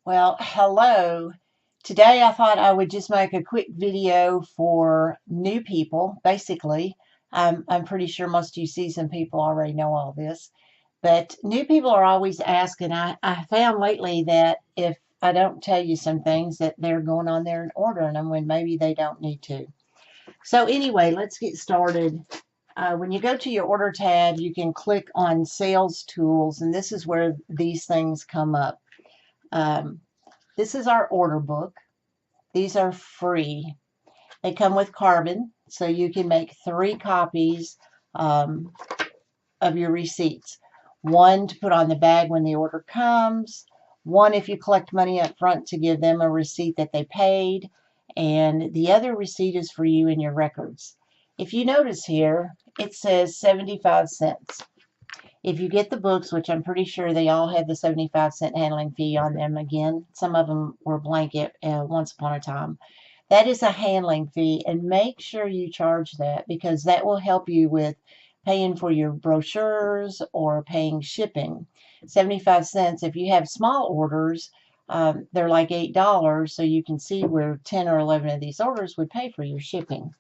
Well, hello. Today I thought I would just make a quick video for new people, basically. I'm pretty sure most of you seasoned people already know all this. But new people are always asking. I found lately that if I don't tell you some things that they're going on there and ordering them when maybe they don't need to. So anyway, let's get started. When you go to your order tab, you can click on sales tools, and this is where these things come up. Um, this is our order book. These are free. They come with carbon, so you can make 3 copies um, of your receipts. One to put on the bag when the order comes, one if you collect money up front to give them a receipt that they paid, and the other receipt is for you in your records. If you notice here, it says 75 cents. If you get the books, which I'm pretty sure they all have the 75-cent handling fee on them, again, some of them were blanket once upon a time. That is a handling fee, and make sure you charge that because that will help you with paying for your brochures or paying shipping. 75 cents, if you have small orders, they're like $8, so you can see where 10 or 11 of these orders would pay for your shipping.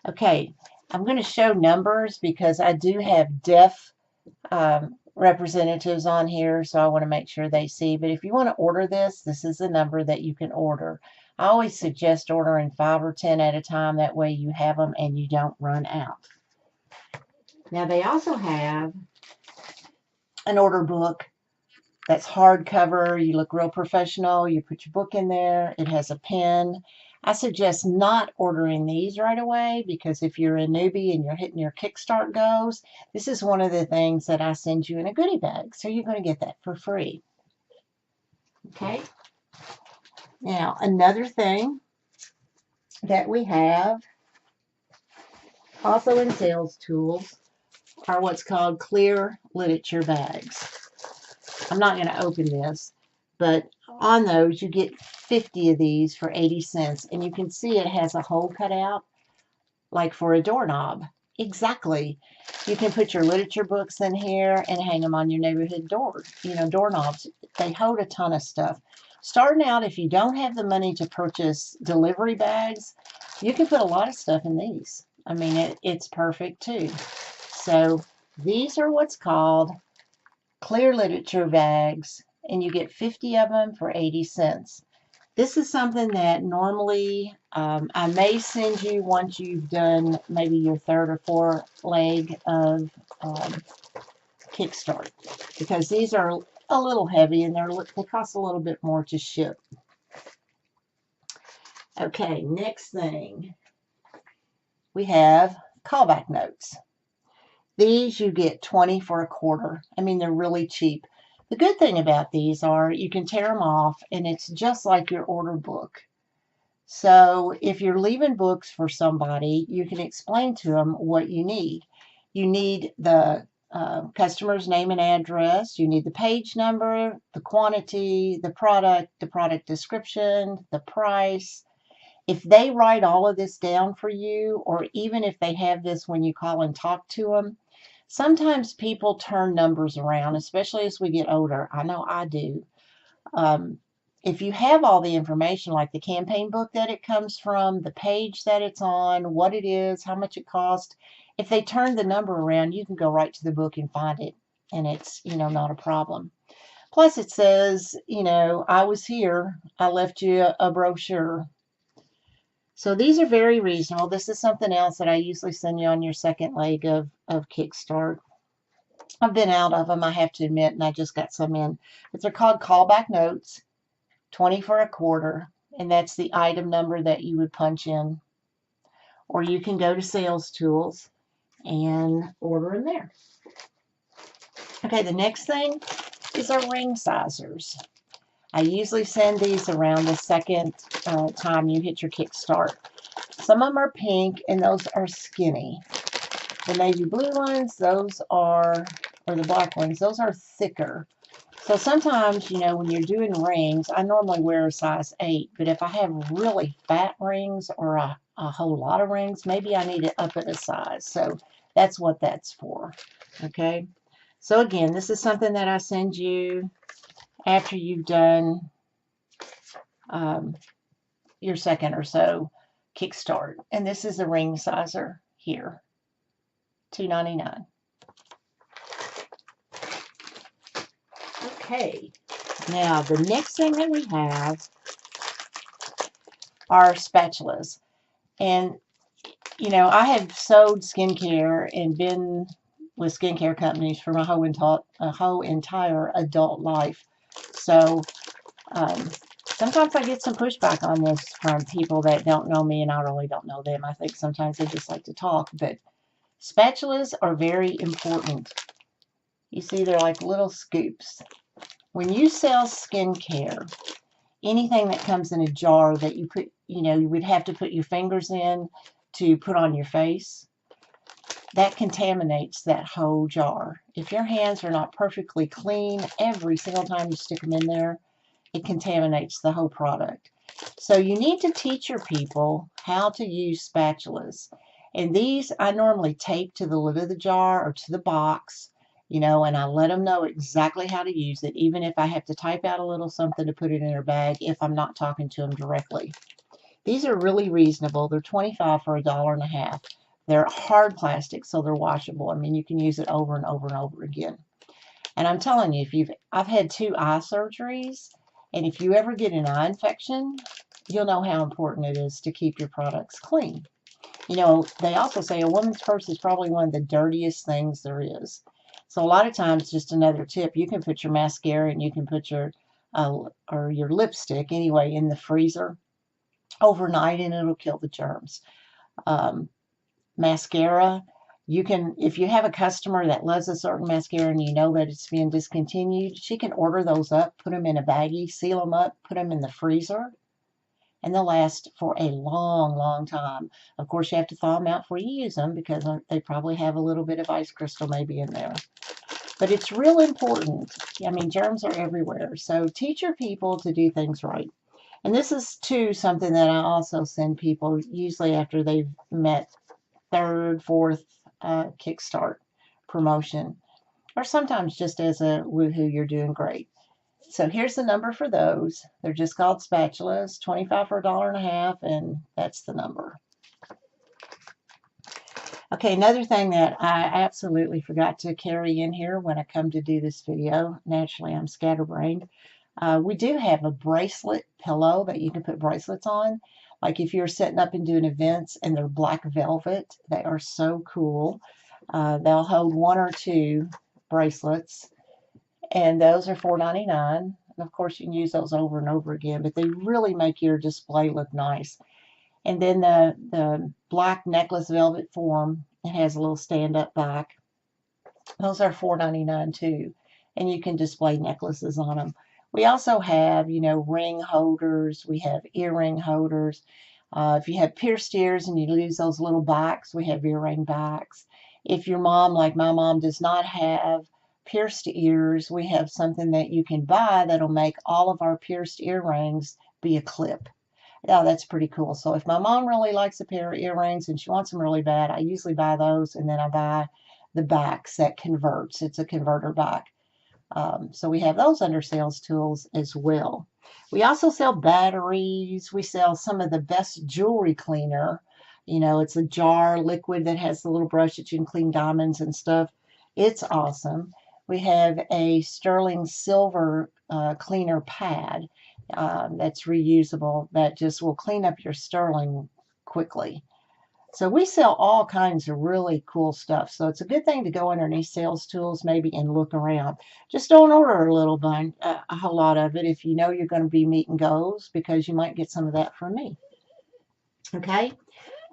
Okay, I'm going to show numbers because I do have deaf representatives on here, so I want to make sure they see. But if you want to order this, this is the number that you can order. I always suggest ordering 5 or 10 at a time. That way you have them and you don't run out. Now they also have an order book that's hardcover. You look real professional. You put your book in there. It has a pen. I suggest not ordering these right away because if you're a newbie and you're hitting your Kickstart goals, this is one of the things that I send you in a goodie bag. So you're going to get that for free. Okay. Now, another thing that we have also in sales tools are what's called clear literature bags. I'm not going to open this, but on those you get 50 of these for 80 cents, and you can see it has a hole cut out like for a doorknob. Exactly. You can put your literature books in here and hang them on your neighborhood door, doorknobs. They hold a ton of stuff. Starting out, if you don't have the money to purchase delivery bags, you can put a lot of stuff in these. I mean, it's perfect too. So these are what's called clear literature bags, and you get 50 of them for 80 cents. This is something that normally I may send you once you've done maybe your third or fourth leg of Kickstart, because these are a little heavy and they cost a little bit more to ship. Okay, next thing we have callback notes. These you get 20 for a quarter. I mean, they're really cheap. The good thing about these are you can tear them off and it's just like your order book. So if you're leaving books for somebody, you can explain to them what you need. You need the customer's name and address. You need the page number, the quantity, the product description, the price. If they write all of this down for you, or even if they have this when you call and talk to them, sometimes people turn numbers around, especially as we get older. I know I do. If you have all the information, like the campaign book that it comes from, the page that it's on, what it is, how much it cost, if they turn the number around, you can go right to the book and find it, and it's, not a problem. Plus it says, I was here, I left you a brochure. So these are very reasonable. This is something else that I usually send you on your second leg of Kickstart. I've been out of them, I have to admit, and I just got some in. But they're called callback notes. 20 for a quarter, and that's the item number that you would punch in. Or you can go to sales tools and order in there. Okay, the next thing is our ring sizers. I usually send these around the second time you hit your Kickstart. Some of them are pink, and those are skinny. The navy blue ones, or the black ones, those are thicker. So sometimes, when you're doing rings, I normally wear a size 8, but if I have really fat rings or a whole lot of rings, maybe I need to up it a size. So that's what that's for. Okay. So again, this is something that I send you after you've done your second or so kickstart. And this is a ring sizer here, $2.99. Okay, now the next thing that we have are spatulas. And, you know, I have sold skincare and been with skincare companies for my whole entire adult life. So sometimes I get some pushback on this from people that don't know me, and I really don't know them. I think sometimes they just like to talk, but spatulas are very important. You see, they're like little scoops. When you sell skincare, anything that comes in a jar that you put, you know, you would have to put your fingers in to put on your face, that contaminates that whole jar. If your hands are not perfectly clean every single time you stick them in there, it contaminates the whole product. So you need to teach your people how to use spatulas. And these I normally tape to the lid of the jar or to the box, you know, and I let them know exactly how to use it, even if I have to type out a little something to put it in their bag if I'm not talking to them directly. These are really reasonable. They're $25 for $1.50. They're hard plastic, so they're washable. I mean, you can use it over and over and over again. And I'm telling you, I've had 2 eye surgeries, and if you ever get an eye infection, you'll know how important it is to keep your products clean. You know, they also say a woman's purse is probably one of the dirtiest things there is. So a lot of times, just another tip, you can put your mascara and you can put your or your lipstick anyway in the freezer overnight, and it'll kill the germs. Mascara, you can, if you have a customer that loves a certain mascara and you know that it's being discontinued, she can order those up, put them in a baggie, seal them up, put them in the freezer, and they'll last for a long, long time. Of course, you have to thaw them out before you use them because they probably have a little bit of ice crystal maybe in there. But it's real important. I mean, germs are everywhere. So teach your people to do things right. And this is, too, something that I also send people usually after they've met third, fourth Kickstart promotion, or sometimes just as a woohoo, you're doing great. So here's the number for those. They're just called spatulas, 25 for $1.50, and that's the number. Okay, another thing that I absolutely forgot to carry in here when I come to do this video, naturally I'm scatterbrained, we do have a bracelet pillow that you can put bracelets on. Like if you're setting up and doing events and they're black velvet, they are so cool. They'll hold 1 or 2 bracelets, and those are $4.99. And of course, you can use those over and over again, but they really make your display look nice. And then the black necklace velvet form, it has a little stand-up back. Those are $4.99 too, and you can display necklaces on them. We also have, you know, ring holders. We have earring holders. If you have pierced ears and you lose those little backs, we have earring backs. If your mom, like my mom, does not have pierced ears, we have something that you can buy that'll make all of our pierced earrings be a clip. Yeah, that's pretty cool. So if my mom really likes a pair of earrings and she wants them really bad, I usually buy those, and then I buy the backs that converts. It's a converter back. So we have those under sales tools as well. We also sell batteries. We sell some of the best jewelry cleaner. You know, it's a jar liquid that has the little brush that you can clean diamonds and stuff. It's awesome. We have a sterling silver cleaner pad that's reusable that just will clean up your sterling quickly. So we sell all kinds of really cool stuff. So it's a good thing to go underneath sales tools maybe and look around. Just don't order a whole lot of it if you know you're going to be meeting goals, because you might get some of that from me. Okay.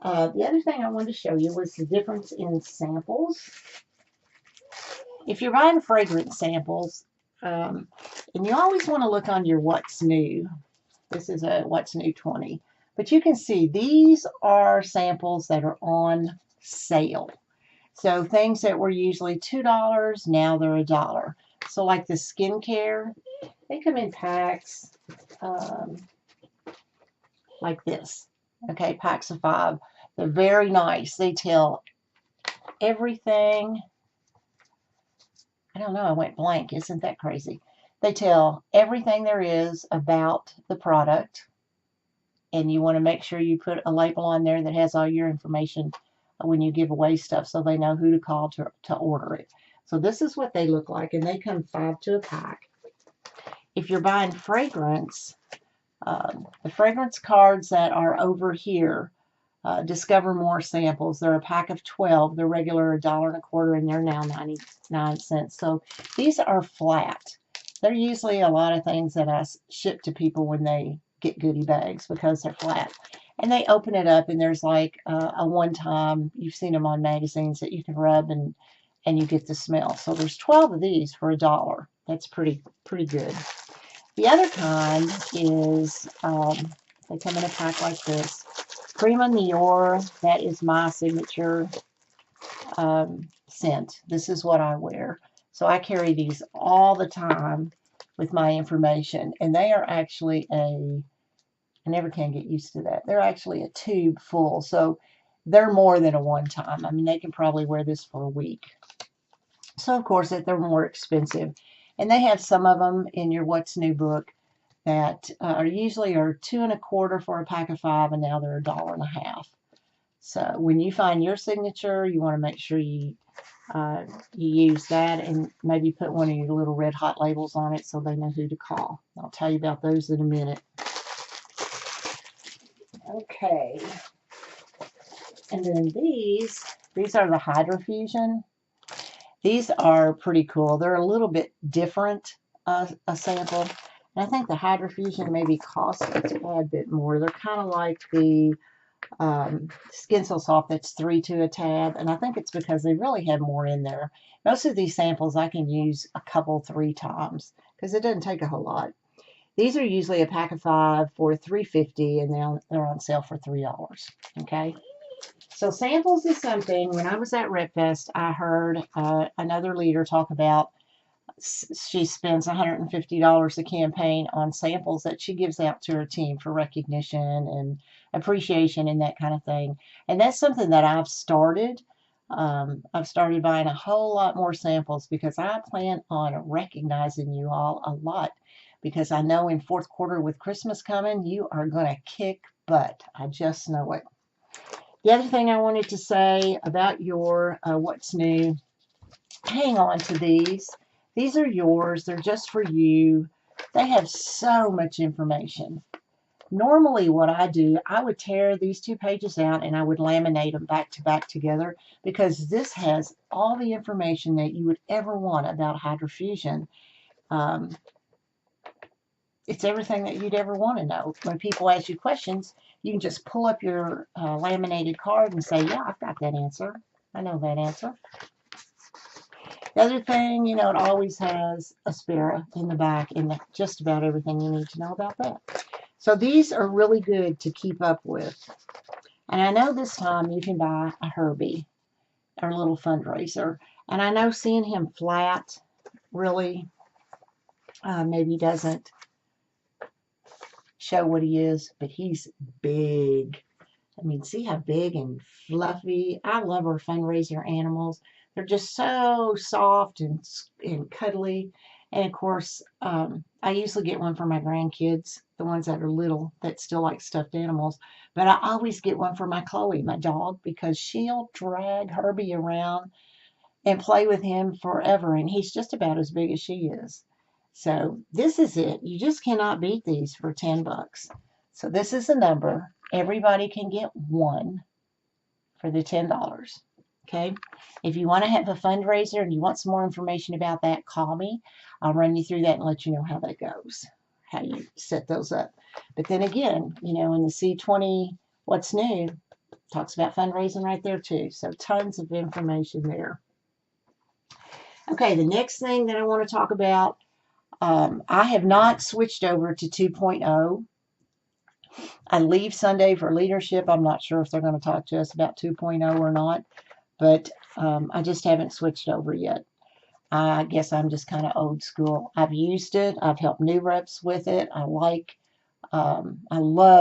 The other thing I wanted to show you was the difference in samples. If you're buying fragrance samples, and you always want to look on your What's New. This is a What's New 20. But you can see these are samples that are on sale. So things that were usually $2, now they're $1. So like the skincare, they come in packs like this. Okay, packs of 5. They're very nice. They tell everything. I don't know, I went blank. Isn't that crazy? They tell everything there is about the product, and you want to make sure you put a label on there that has all your information when you give away stuff so they know who to call to order it. So this is what they look like, and they come 5 to a pack. If you're buying fragrance, the fragrance cards that are over here, Discover More samples, they're a pack of 12. They're regular $1.25, and they're now 99 cents. So these are flat. They're usually a lot of things that I ship to people when they get goodie bags because they're flat. And they open it up, and there's like a one-time, you've seen them on magazines, that you can rub and you get the smell. So there's 12 of these for $1. That's pretty good. The other kind is, they come in a pack like this. Prima Nior, that is my signature scent. This is what I wear. So I carry these all the time with my information. And they are actually I never can get used to that. They're actually a tube full. So they're more than a one-time. I mean, they can probably wear this for a week. So, of course, they're more expensive. And they have some of them in your What's New book that are usually $2 1/4 for a pack of 5, and now they're $1.50. So when you find your signature, you want to make sure you use that, and maybe put one of your little red hot labels on it so they know who to call. I'll tell you about those in a minute. Okay. And then these are the Hydrofusion. These are pretty cool. They're a little bit different, a sample. And I think the Hydrofusion maybe costs a tad bit more. They're kind of like the Skin So Soft that's 3 to a tab. And I think it's because they really have more in there. Most of these samples I can use a couple, 3 times because it doesn't take a whole lot. These are usually a pack of 5 for $3.50, and they're on sale for $3. Okay. So samples is something. When I was at RepFest, I heard another leader talk about she spends $150 a campaign on samples that she gives out to her team for recognition and appreciation and that kind of thing. And that's something that I've started. I've started buying a whole lot more samples because I plan on recognizing you all a lot, because I know in fourth quarter with Christmas coming, you are going to kick butt. I just know it. The other thing I wanted to say about your What's New, hang on to these. These are yours. They're just for you. They have so much information. Normally what I do, I would tear these 2 pages out and I would laminate them back to back together, because this has all the information that you would ever want about Hydrofusion. It's everything that you'd ever want to know. When people ask you questions, you can just pull up your laminated card and say, yeah, I've got that answer. I know that answer. The other thing, it always has Aspera in the back, and just about everything you need to know about that. So these are really good to keep up with. And I know this time you can buy a Herbie, our little fundraiser. And I know seeing him flat really maybe doesn't show what he is, but he's big. I mean, see how big and fluffy. I love our fundraiser animals. They're just so soft and cuddly. And of course, I usually get one for my grandkids, the ones that are little, that still like stuffed animals. But I always get one for my Chloe, my dog, because she'll drag Herbie around and play with him forever. And he's just about as big as she is. So this is it. You just cannot beat these for $10. So this is the number. Everybody can get one for the $10. Okay. If you want to have a fundraiser and you want some more information about that, call me. I'll run you through that and let you know how that goes, how you set those up. But then again, in the C20 What's New, talks about fundraising right there too. So tons of information there. Okay, the next thing that I want to talk about, I have not switched over to 2.0. I leave Sunday for leadership. I'm not sure if they're going to talk to us about 2.0 or not, but I just haven't switched over yet. I guess I'm just kind of old school. I've used it. I've helped new reps with it. I love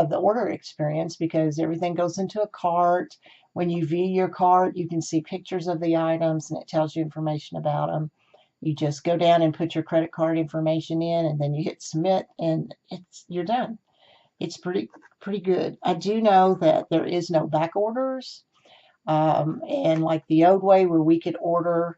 the order experience because everything goes into a cart. When you view your cart, you can see pictures of the items and it tells you information about them. You just go down and put your credit card information in, and then you hit submit, and you're done. It's pretty good. I do know that there is no back orders, and like the old way where we could order,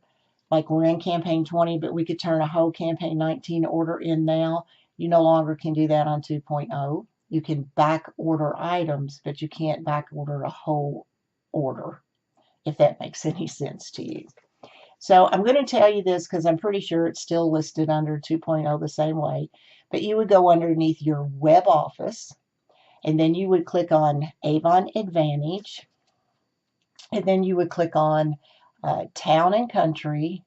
like we're in campaign 20, but we could turn a whole campaign 19 order in now. You no longer can do that on 2.0. You can back order items, but you can't back order a whole order, if that makes any sense to you. So I'm going to tell you this because I'm pretty sure it's still listed under 2.0 the same way. But you would go underneath your web office, and then you would click on Avon Advantage, and then you would click on Town and Country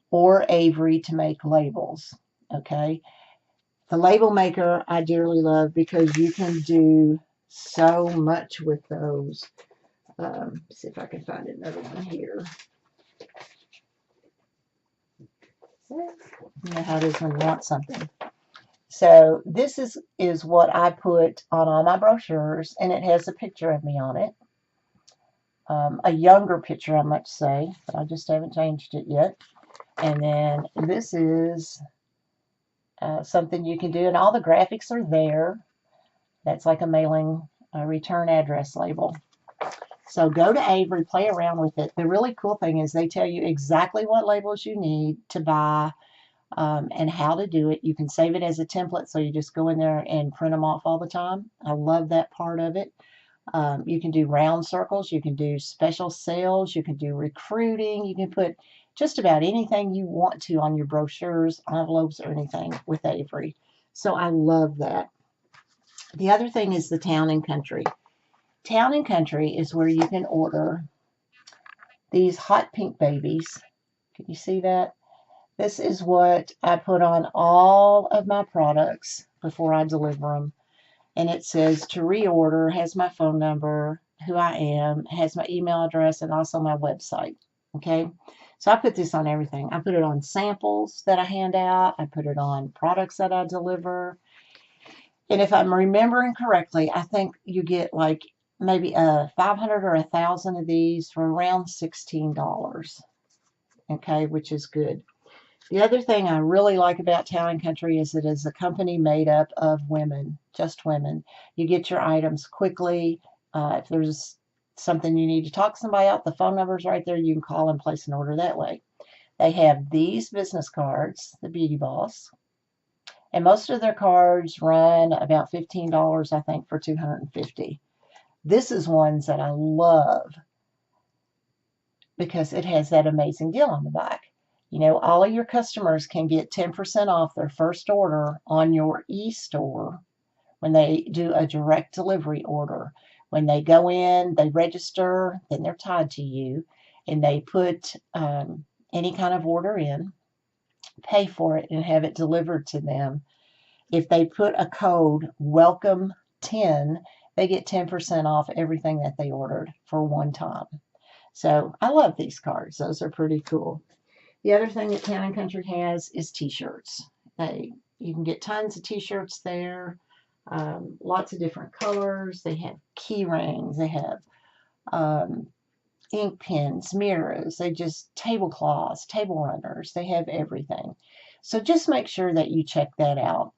or Avery to make labels. Okay. The label maker I dearly love because you can do so much with those. See if I can find another one here. You know how it is when you want something. So this is what I put on all my brochures, and it has a picture of me on it. A younger picture, I must say, but I just haven't changed it yet. And then this is something you can do, and all the graphics are there. That's like a mailing return address label. So go to Avery, play around with it. The really cool thing is they tell you exactly what labels you need to buy and how to do it. You can save it as a template, so you just go in there and print them off all the time. I love that part of it. You can do round circles. You can do special sales. You can do recruiting. You can put just about anything you want to on your brochures, envelopes, or anything with Avery. So I love that. The other thing is the Town and Country. Town and Country is where you can order these hot pink babies. Can you see that? This is what I put on all of my products before I deliver them. And it says to reorder, has my phone number, who I am, has my email address, and also my website. Okay, so I put this on everything. I put it on samples that I hand out. I put it on products that I deliver. And if I'm remembering correctly, I think you get like maybe 500 or 1,000 of these for around $16. Okay, which is good. The other thing I really like about Town and Country is it is a company made up of women, just women. You get your items quickly. If there's something you need to talk to somebody out, the phone number's right there. You can call and place an order that way. They have these business cards, the Beauty Boss, and most of their cards run about $15, I think, for $250. This is ones that I love because it has that amazing deal on the back. You know, all of your customers can get 10% off their first order on your e-store when they do a direct delivery order. When they go in, they register, then they're tied to you, and they put any kind of order in, pay for it, and have it delivered to them. If they put a code, WELCOME10, they get 10% off everything that they ordered for one time. So I love these cards. Those are pretty cool. The other thing that Town and Country has is t-shirts. You can get tons of t-shirts there, lots of different colors. They have key rings. They have ink pens, mirrors. They just tablecloths, table runners. They have everything. So just make sure that you check that out.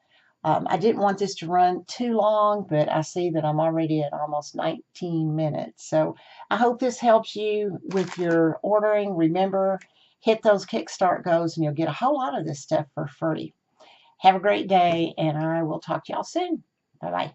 I didn't want this to run too long, but I see that I'm already at almost 19 minutes. So I hope this helps you with your ordering. Remember, hit those Kickstart goals and you'll get a whole lot of this stuff for free. Have a great day, and I will talk to y'all soon. Bye-bye.